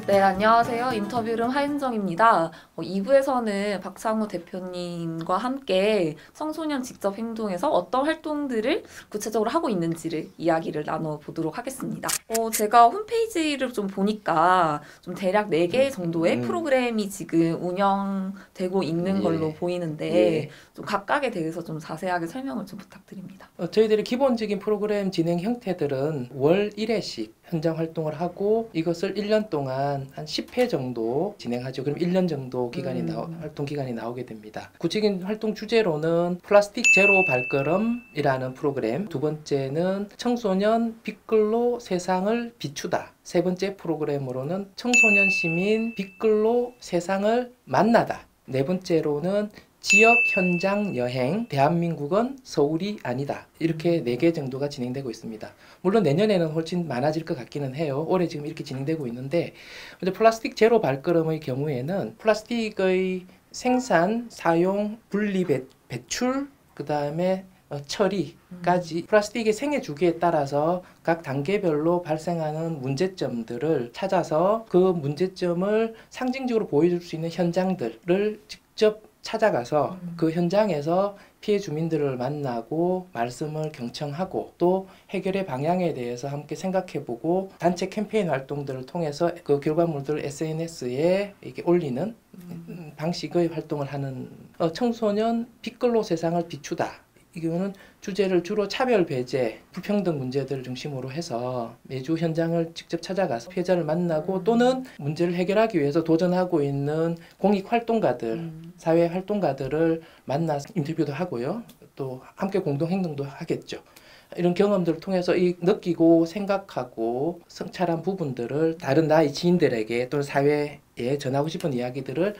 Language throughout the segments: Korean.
네, 안녕하세요. 인터뷰룸 하윤정입니다. 2부에서는 박창우 대표님과 함께 청소년 직접 행동에서 어떤 활동들을 구체적으로 하고 있는지를 이야기를 나눠보도록 하겠습니다. 제가 홈페이지를 좀 보니까 좀 대략 4개 정도의 프로그램이 지금 운영되고 있는 걸로 보이는데 좀 각각에 대해서 좀 자세하게 설명을 좀 부탁드립니다. 저희들의 기본적인 프로그램 진행 형태들은 월 1회씩 현장 활동을 하고 이것을 1년 동안 한 10회 정도 진행하죠. 그럼 1년 정도 기간이 활동 기간이 나오게 됩니다. 구체적인 활동 주제로는 플라스틱 제로 발걸음이라는 프로그램, 두 번째는 청소년 빗글로 세상을 비추다, 세 번째 프로그램으로는 청소년 시민 빗글로 세상을 만나다, 네 번째로는 지역 현장 여행, 대한민국은 서울이 아니다. 이렇게 4개 정도가 진행되고 있습니다. 물론 내년에는 훨씬 많아질 것 같기는 해요. 올해 지금 이렇게 진행되고 있는데, 근데 플라스틱 제로 발걸음의 경우에는 플라스틱의 생산, 사용, 분리, 배출, 그 다음에 처리까지 플라스틱의 생애 주기에 따라서 각 단계별로 발생하는 문제점들을 찾아서 그 문제점을 상징적으로 보여줄 수 있는 현장들을 직접 찾아가서 그 현장에서 피해 주민들을 만나고 말씀을 경청하고 또 해결의 방향에 대해서 함께 생각해보고 단체 캠페인 활동들을 통해서 그 결과물들을 SNS에 이렇게 올리는 방식의 활동을 하는 청소년 빗글로 세상을 비추다. 이거는 주제를 주로 차별 배제, 불평등 문제들을 중심으로 해서 매주 현장을 직접 찾아가서 피해자를 만나고 또는 문제를 해결하기 위해서 도전하고 있는 공익 활동가들, 사회 활동가들을 만나서 인터뷰도 하고요. 또 함께 공동 행동도 하겠죠. 이런 경험들을 통해서 느끼고 생각하고 성찰한 부분들을 다른 나의 지인들에게 또는 사회에 전하고 싶은 이야기들을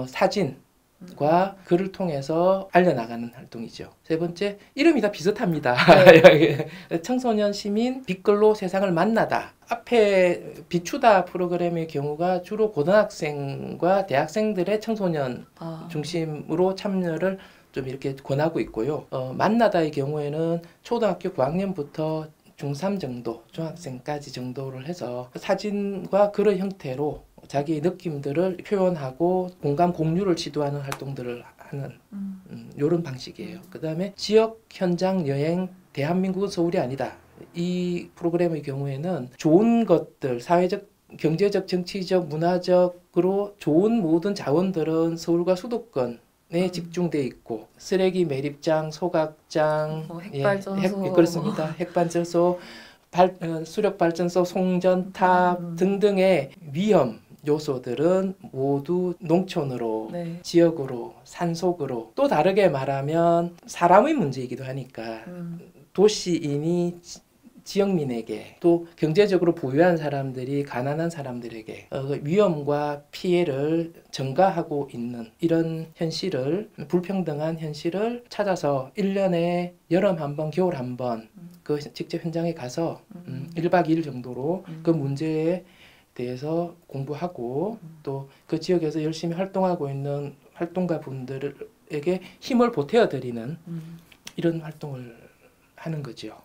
사진과 글을 통해서 알려나가는 활동이죠. 세 번째, 이름이 다 비슷합니다. 네. 청소년 시민 빗글로 세상을 만나다. 앞에 비추다 프로그램의 경우가 주로 고등학생과 대학생들의 청소년 중심으로 참여를 좀 이렇게 권하고 있고요. 만나다의 경우에는 초등학교 9학년부터 중3 정도, 중학생까지 정도를 해서 사진과 글의 형태로 자기의 느낌들을 표현하고 공감 공유를 시도하는 활동들을 하는 이런 방식이에요. 그 다음에 지역 현장 여행, 대한민국은 서울이 아니다. 이 프로그램의 경우에는 좋은 것들, 사회적, 경제적, 정치적, 문화적으로 좋은 모든 자원들은 서울과 수도권 집중돼 있고 쓰레기 매립장, 소각장, 핵발전소, 그렇습니다. 핵발전소, 수력발전소, 송전탑 등등의 위험 요소들은 모두 농촌으로, 지역으로, 산속으로, 또 다르게 말하면 사람의 문제이기도 하니까 도시인이 지역민에게 또 경제적으로 부유한 사람들이 가난한 사람들에게 위험과 피해를 전가하고 있는 이런 현실을, 불평등한 현실을 찾아서 1년에 여름 한 번, 겨울 한 번 그 직접 현장에 가서 1박 2일 정도로 그 문제에 대해서 공부하고 또 그 지역에서 열심히 활동하고 있는 활동가 분들에게 힘을 보태어 드리는 이런 활동을 하는 거죠.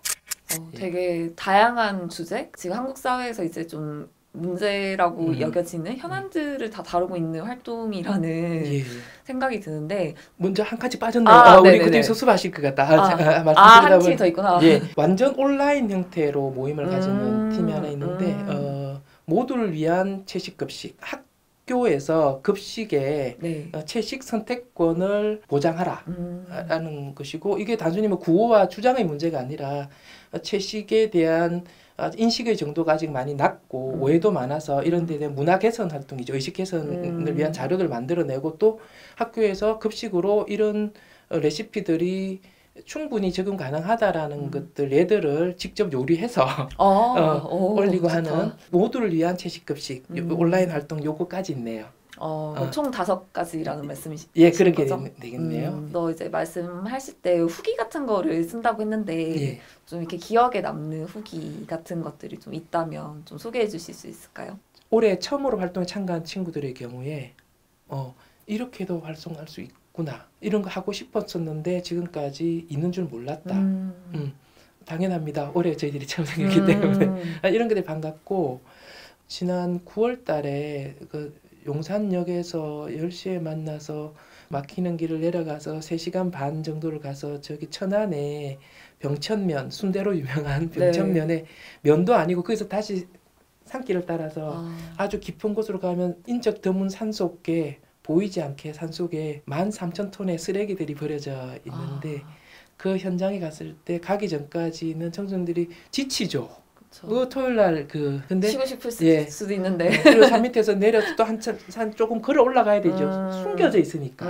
되게 다양한 주제? 지금 한국 사회에서 이제 좀 문제라고 여겨지는 현안들을 다 다루고 있는 활동이라는 생각이 드는데 먼저 한 가지 빠졌네요. 우리 그때 섭섭하실 것 같다. 한 팀이 더 있구나. 완전 온라인 형태로 모임을 가지는 팀이 하나 있는데 모두를 위한 채식급식. 학교에서 급식에 채식 선택권을 보장하라 라는 것이고, 이게 단순히 구호와 주장의 문제가 아니라 채식에 대한 인식의 정도가 아직 많이 낮고 오해도 많아서 이런 데 대한 문화 개선 활동이죠. 의식 개선을 위한 자료를 만들어내고 또 학교에서 급식으로 이런 레시피들이 충분히 적용 가능하다라는 것들, 얘들을 직접 요리해서 올리고 좋다. 하는 모두를 위한 채식급식 온라인 활동 요거까지 있네요. 총 5가지라는 말씀이신 그렇게 거죠? 되겠네요. 너 이제 말씀하실 때 후기 같은 거를 쓴다고 했는데 좀 이렇게 기억에 남는 후기 같은 것들이 좀 있다면 좀 소개해 주실 수 있을까요? 올해 처음으로 활동에 참가한 친구들의 경우에 이렇게도 활동할 수 있고 있구나. 이런 거 하고 싶었었는데 지금까지 있는 줄 몰랐다. 당연합니다. 올해 저희들이 처음 생겼기 때문에 이런 것들이 반갑고 지난 9월 달에 그 용산역에서 10시에 만나서 막히는 길을 내려가서 3시간 반 정도를 가서 저기 천안에 병천면, 순대로 유명한 병천면에 면도 아니고 거기서 다시 산길을 따라서 아주 깊은 곳으로 가면 인적 드문 산속에 보이지 않게 산속에 13,000톤의 쓰레기들이 버려져 있는데 그 현장에 갔을 때 가기 전까지는 청소년들이 지치죠. 그 토요일 날 근데 쉬고 싶을 수도 있는데 그리고 산 밑에서 내려서 또 산 조금 걸어 올라가야 되죠. 숨겨져 있으니까.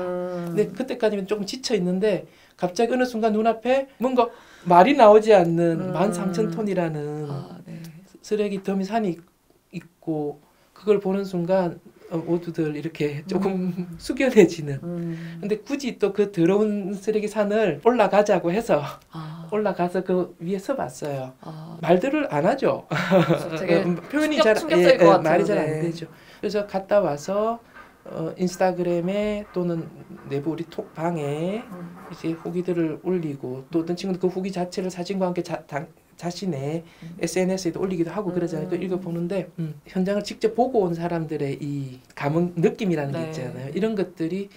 근데 그때까지는 조금 지쳐 있는데 갑자기 어느 순간 눈앞에 뭔가 말이 나오지 않는 13,000톤이라는 쓰레기 더미 산이 있고 그걸 보는 순간 모두들 이렇게 조금 숙연해지는. 근데 굳이 또 그 더러운 쓰레기 산을 올라가자고 해서 올라가서 그 위에 서봤어요. 말들을 안 하죠. 되게 표현이 충격적일 것 말이 잘 안 같은데. 되죠. 그래서 갔다 와서 인스타그램에 또는 내부 우리 톡방에 이제 후기들을 올리고 또 어떤 친구는 그 후기 자체를 사진과 함께 자신의 SNS에도 올리기도 하고 그러잖아요. 또 읽어보는데 현장을 직접 보고 온 사람들의 이 감흥, 느낌이라는 게 있잖아요. 이런 것들이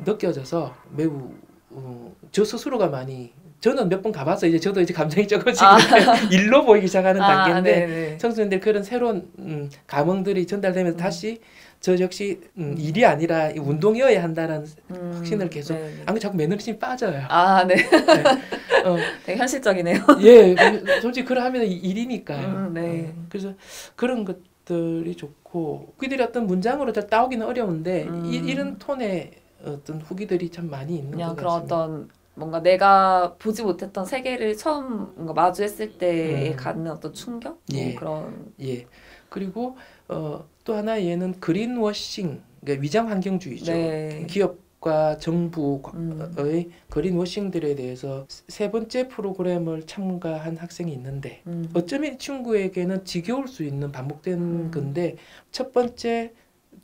느껴져서 매우 저 스스로가 많이 저는 몇 번 가봐서 이제 저도 이제 감정이 조금씩 일로 보이기 시작하는 단계인데 청소년들 그런 새로운 감흥들이 전달되면서 다시 저 역시 일이 아니라 운동이어야 한다는 확신을 계속 안 자꾸 매너리즘이 빠져요. 네. 되게 현실적이네요. 예, 솔직히 그러하면 일이니까요. 네. 그래서 그런 것들이 좋고 후기들이 어떤 문장으로 잘 따오기는 어려운데 이런 톤의 어떤 후기들이 참 많이 있는 것 같습니다. 그런 어떤 뭔가 내가 보지 못했던 세계를 처음 뭔가 마주했을 때에 갖는 어떤 충격? 그런. 그리고 또 하나 얘는 그린워싱, 그러니까 위장 환경주의죠. 기업과 정부의 그린워싱들에 대해서 3번째 프로그램을 참가한 학생이 있는데 어쩌면 이 친구에게는 지겨울 수 있는 반복된 건데 첫 번째,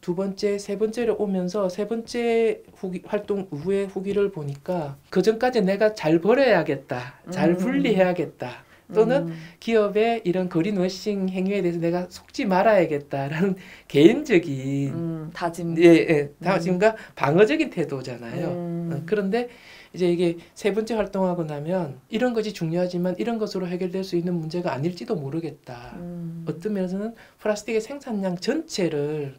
두 번째, 세 번째를 오면서 세 번째 활동 후의 후기를 보니까 그 전까지 내가 잘 버려야겠다, 잘 분리해야겠다. 또는 기업의 이런 그린워싱 행위에 대해서 내가 속지 말아야겠다라는 개인적인 다짐, 다짐과 방어적인 태도잖아요. 그런데 이제 이게 세 번째 활동하고 나면 이런 것이 중요하지만 이런 것으로 해결될 수 있는 문제가 아닐지도 모르겠다. 어떤 면에서는 플라스틱의 생산량 전체를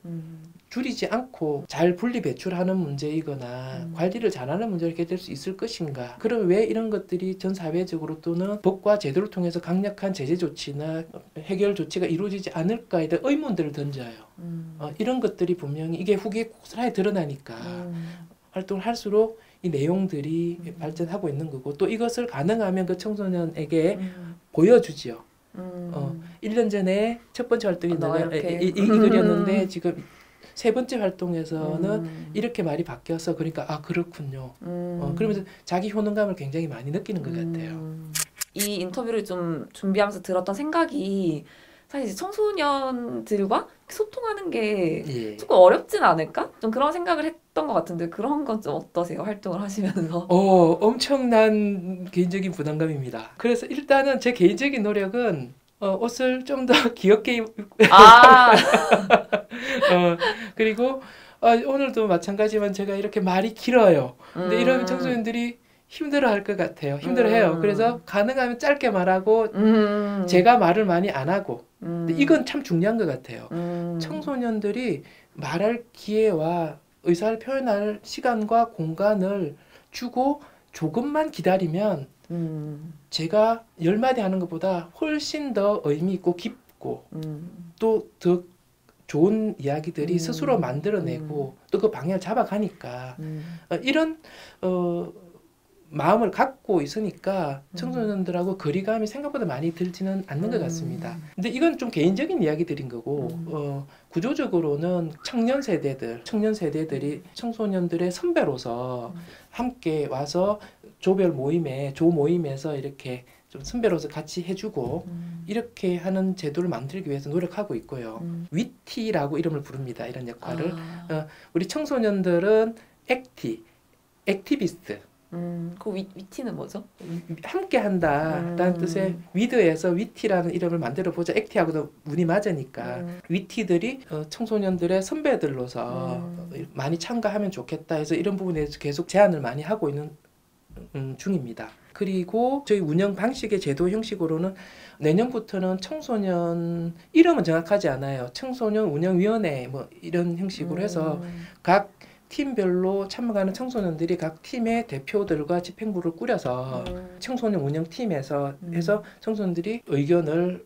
줄이지 않고 잘 분리 배출하는 문제이거나 관리를 잘하는 문제를 해결될 수 있을 것인가. 그럼 왜 이런 것들이 전 사회적으로 또는 법과 제도를 통해서 강력한 제재 조치나 해결 조치가 이루어지지 않을까에 대한 의문들을 던져요. 이런 것들이 분명히 이게 후기에 고스란히 드러나니까 활동을 할수록 이 내용들이 발전하고 있는 거고 또 이것을 가능하면 그 청소년에게 보여주지요. 1년 전에 첫 번째 활동이 이 글이었는데 지금 세 번째 활동에서는 이렇게 말이 바뀌어서 그러니까 그렇군요. 그러면서 자기 효능감을 굉장히 많이 느끼는 것 같아요. 이 인터뷰를 좀 준비하면서 들었던 생각이 사실 청소년들과 소통하는 게 조금 어렵진 않을까? 좀 그런 생각을 했던 것 같은데 그런 건 좀 어떠세요? 활동을 하시면서. 엄청난 개인적인 부담감입니다. 그래서 일단은 제 개인적인 노력은 옷을 좀 더 귀엽게 그리고 오늘도 마찬가지지만 제가 이렇게 말이 길어요. 근데 이러면 청소년들이 힘들어할 것 같아요. 힘들어해요. 그래서 가능하면 짧게 말하고 제가 말을 많이 안 하고 근데 이건 참 중요한 것 같아요. 청소년들이 말할 기회와 의사를 표현할 시간과 공간을 주고 조금만 기다리면 제가 10마디 하는 것보다 훨씬 더 의미 있고 깊고 또 더 좋은 이야기들이 스스로 만들어내고 또 그 방향을 잡아가니까 이런 마음을 갖고 있으니까 청소년들하고 거리감이 생각보다 많이 들지는 않는 것 같습니다. 근데 이건 좀 개인적인 이야기들인 거고 구조적으로는 청년 세대들이 청소년들의 선배로서 함께 와서 조별 모임에 조 모임에서 이렇게 좀 선배로서 같이 해주고 이렇게 하는 제도를 만들기 위해서 노력하고 있고요. 위티라고 이름을 부릅니다. 이런 역할을 우리 청소년들은 액티 액티비스트. 그 위티는 뭐죠? 함께 한다라는 뜻의 위드에서 위티라는 이름을 만들어 보자. 액티하고도 문이 맞으니까 위티들이 청소년들의 선배들로서 많이 참가하면 좋겠다 해서 이런 부분에 서 계속 제안을 많이 하고 있는 중입니다. 그리고 저희 운영 방식의 제도 형식으로는 내년부터는 청소년 이름은 정확하지 않아요. 청소년 운영위원회 뭐 이런 형식으로 해서 각 팀별로 참가하는 청소년들이 각 팀의 대표들과 집행부를 꾸려서 청소년 운영팀에서 해서 청소년들이 의견을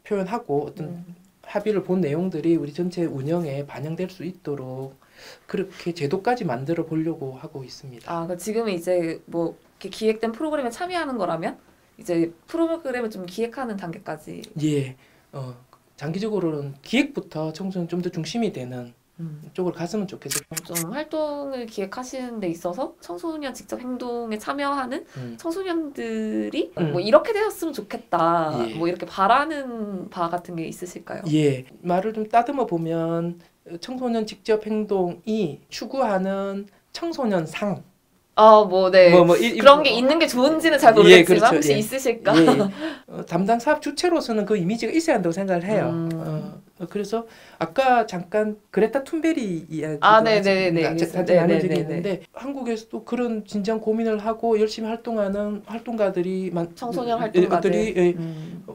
표현하고 어떤 합의를 본 내용들이 우리 전체 운영에 반영될 수 있도록 그렇게 제도까지 만들어 보려고 하고 있습니다. 아, 지금은 이제 뭐 이렇게 기획된 프로그램에 참여하는 거라면 이제 프로그램을 좀 기획하는 단계까지. 예, 장기적으로는 기획부터 청소년 좀 더 중심이 되는 쪽으로 갔으면 좋겠어요. 좀 활동을 기획하시는 데 있어서 청소년 직접 행동에 참여하는 청소년들이 뭐 이렇게 되었으면 좋겠다. 예. 뭐 이렇게 바라는 바 같은 게 있으실까요? 예, 말을 좀 따듬어 보면 청소년 직접 행동이 추구하는 청소년 상. 네. 그런 게 뭐, 있는 게 좋은지는 잘 모르겠지만 예, 그렇죠. 혹시 예. 있으실까? 예. 담당 사업 주체로서는 그 이미지가 있어야 한다고 생각을 해요. 그래서 아까 잠깐 그레타 툰베리 이야기도 네네네. 같이 나눈 적이 있는데 한국에서도 그런 진지한 고민을 하고 열심히 활동하는 활동가들이 청소년 활동가들이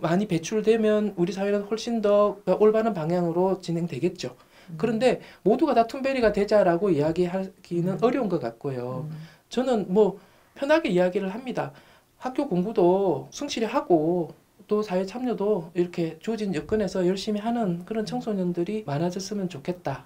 많이 배출되면 우리 사회는 훨씬 더 올바른 방향으로 진행되겠죠. 그런데 모두가 다 툰베리가 되자라고 이야기하기는 어려운 것 같고요. 저는 뭐 편하게 이야기를 합니다. 학교 공부도 성실히 하고 또 사회 참여도 이렇게 주어진 여건에서 열심히 하는 그런 청소년들이 많아졌으면 좋겠다.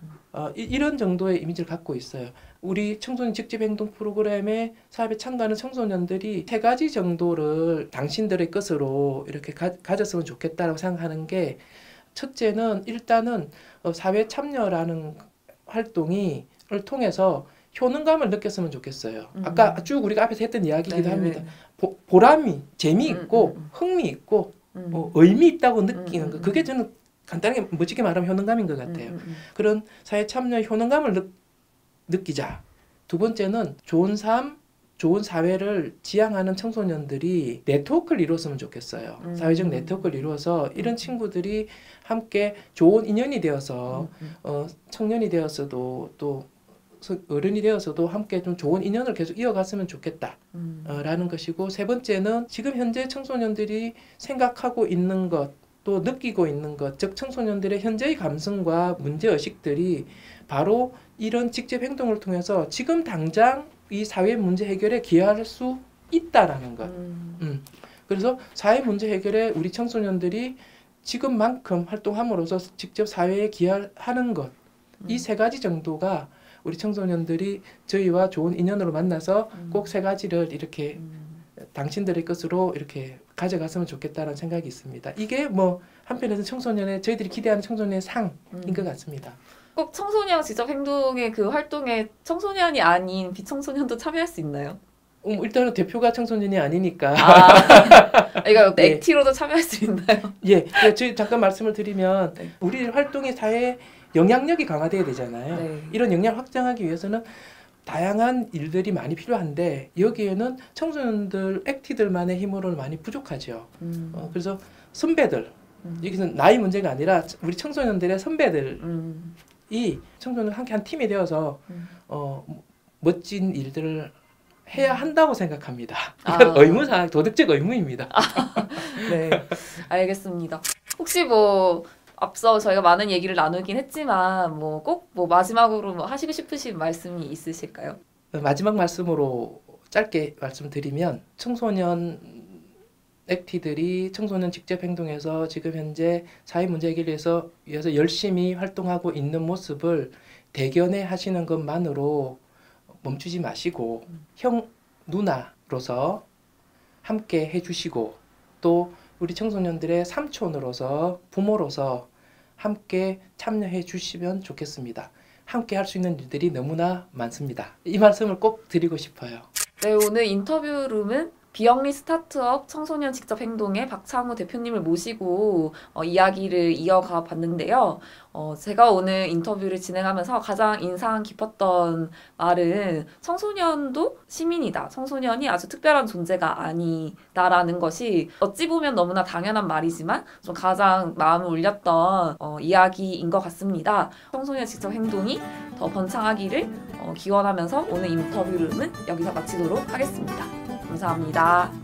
이런 정도의 이미지를 갖고 있어요. 우리 청소년 직집행동 프로그램에 사업에 참가하는 청소년들이 3가지 정도를 당신들의 것으로 이렇게 가졌으면 좋겠다라고 생각하는 게 첫째는 일단은 사회 참여라는 활동을 통해서 효능감을 느꼈으면 좋겠어요. 아까 쭉 우리가 앞에서 했던 이야기이기도 합니다. 보람이, 재미있고 흥미있고 의미 있다고 느끼는 거. 그게 저는 간단하게 멋지게 말하면 효능감인 것 같아요. 그런 사회 참여의 효능감을 느끼자. 두 번째는 좋은 삶, 좋은 사회를 지향하는 청소년들이 네트워크를 이루었으면 좋겠어요. 사회적 네트워크를 이루어서 이런 친구들이 함께 좋은 인연이 되어서 청년이 되어서도 또 어른이 되어서도 함께 좀 좋은 인연을 계속 이어갔으면 좋겠다 라는 것이고, 세 번째는 지금 현재 청소년들이 생각하고 있는 것, 또 느끼고 있는 것, 즉 청소년들의 현재의 감성과 문제의식들이 바로 이런 직접 행동을 통해서 지금 당장 이 사회 문제 해결에 기여할 수 있다라는 것. 그래서 사회 문제 해결에 우리 청소년들이 지금만큼 활동함으로써 직접 사회에 기여하는 것, 이 3가지 정도가 우리 청소년들이 저희와 좋은 인연으로 만나서 꼭 3가지를 이렇게 당신들의 것으로 이렇게 가져갔으면 좋겠다는 생각이 있습니다. 이게 뭐 한편에서 저희들이 기대하는 청소년의 상인 것 같습니다. 꼭 청소년 직접 행동의 그 활동에 청소년이 아닌 비청소년도 참여할 수 있나요? 일단은 대표가 청소년이 아니니까. 그러니까 액티로도 참여할 수 있나요? 예, 저희 잠깐 말씀을 드리면 우리 활동이 사회에 영향력이 강화돼야 되잖아요. 이런 영향을 확장하기 위해서는 다양한 일들이 많이 필요한데 여기에는 청소년들, 액티들만의 힘으로는 많이 부족하죠. 그래서 선배들, 여기서는 나이 문제가 아니라 우리 청소년들의 선배들이 청소년들 함께 한 팀이 되어서 멋진 일들을 해야 한다고 생각합니다. 이건 의무사항, 도덕적 의무입니다. 네, 알겠습니다. 혹시 뭐 앞서 저희가 많은 얘기를 나누긴 했지만 뭐 꼭 마지막으로 뭐 하시고 싶으신 말씀이 있으실까요? 마지막 말씀으로 짧게 말씀드리면 청소년 액티들이 청소년 직접 행동에서 지금 현재 사회 문제 해결을 위해서 열심히 활동하고 있는 모습을 대견해 하시는 것만으로 멈추지 마시고 형, 누나로서 함께 해주시고 또 우리 청소년들의 삼촌으로서 부모로서 함께 참여해 주시면 좋겠습니다. 함께 할 수 있는 일들이 너무나 많습니다. 이 말씀을 꼭 드리고 싶어요. 네, 오늘 인터뷰룸은 비영리 스타트업 청소년 직접 행동의 박창우 대표님을 모시고 이야기를 이어가 봤는데요. 제가 오늘 인터뷰를 진행하면서 가장 인상 깊었던 말은 청소년도 시민이다. 청소년이 아주 특별한 존재가 아니다라는 것이 어찌 보면 너무나 당연한 말이지만 좀 가장 마음을 울렸던 이야기인 것 같습니다. 청소년 직접 행동이 더 번창하기를 기원하면서 오늘 인터뷰는 여기서 마치도록 하겠습니다. 감사합니다.